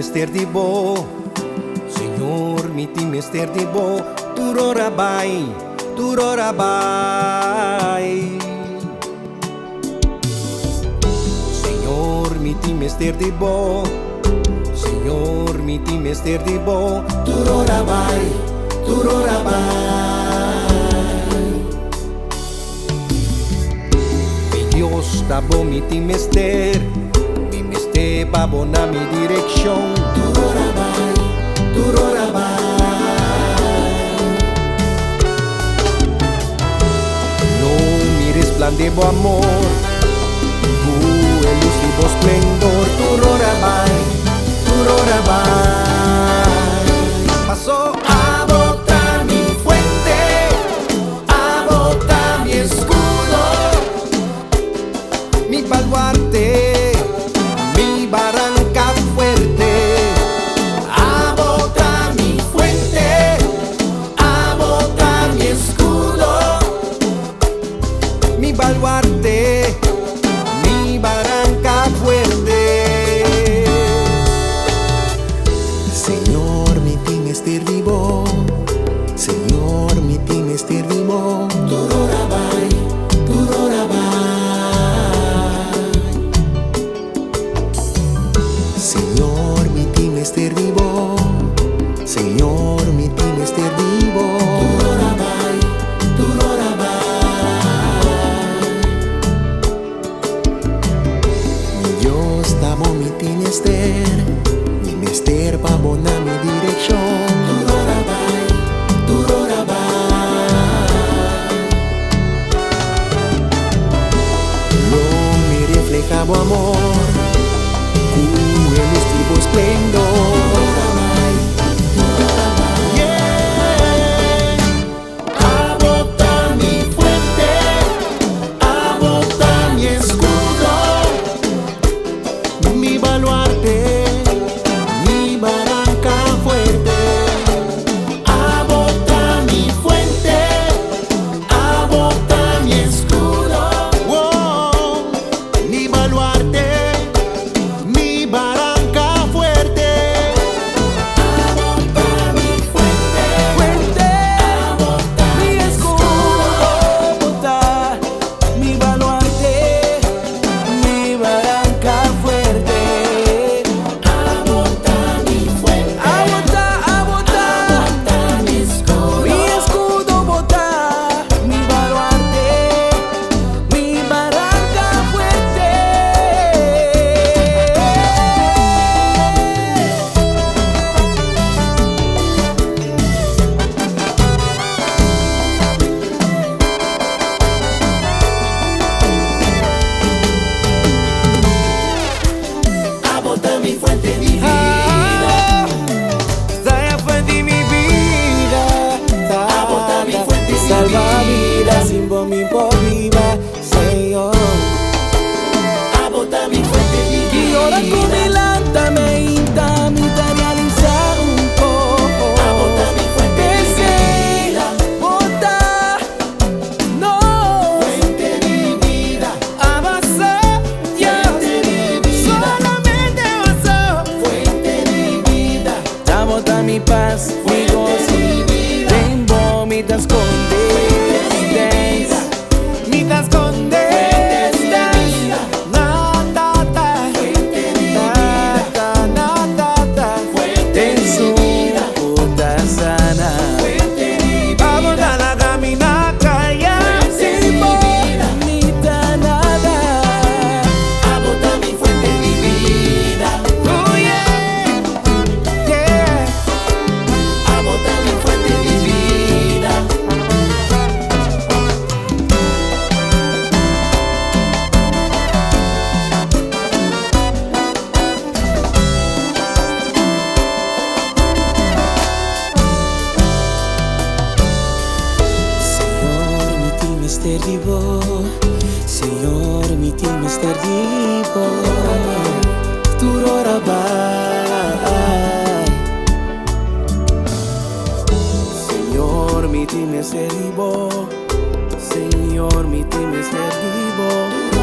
mester di bo, Senhor, miti mester di bo, turora bai, turora bai. Senhor, miti mester di bo, Senhor, miti mester di bo, turora bai, turora bai. Dios da bo miti mester, mi mester pa bona mi direction, turora bai, turora bai. No mires plan de bo amor, tu el último esplendor, turora bai, turora bai. Pasó a botar mi fuente, a botar mi escudo, mi baluarte, mi barranca fuerte, a botar mi fuente, a botar mi escudo, mi baluarte, mi barranca fuerte. Señor, mi team estar vivo, Señor, mi team estar vivo, Turora bai, turora bai. Señor, mi team estar vivo, Señor, mi team estar vivo, Turora bai, turora bai. mi Dios damo mi team estar, mi mester pa bona mi dirección, Turora bai, turora bai. lo mi reflejabo amor, el último esplendor. Turora bai, turora bai. A botar mi fuente, a botar mi escudo, Mi baluarte, mi barranca fuerte, a botar mi fuente, a botar mi escudo, oh, mi baluarte, mi barranca fuerte, a botar mi fuente, fuerte, a botar mi mi escudo, botar, mi baluarte, mi barranca fuerte, a botar mi fuente, a botar, mi escudo, mi escudo, botar, mi baluarte, mi barranca fuerte. a botar mi fuente, mi vida, Saya fuente mi vida, a botar mi fuente, mi salva vida, vida, sin vos mi viva, Señor. a botar mi fuente, mi Y ahora con vida, mi lanta me intenta realizar un poco. a botar mi fuente, mi vida, Bota, no, fuente, mi vida, avanzar, ya, fuente, mi vida, solamente avanzar. fuente, mi vida, Ya bota mi paz, mi gozo, mi vida, ven mi te escondes, mi te escondes, na ta ta, fuente, mi vida, na ta, fuente, en su mi vida, puta sana. fuente, mi vida, Vamos a la caminaca ya, fuente, sin mi vos, vida, ni ta nada. a botar mi fuente, mi vida, Oh yeah, yeah. a botar mi fuente, mi vida, Señor, mi team estar vivo, Señor, mi team estar vivo, turora bai. Señor, mi team estar vivo, Señor, mi team estar vivo.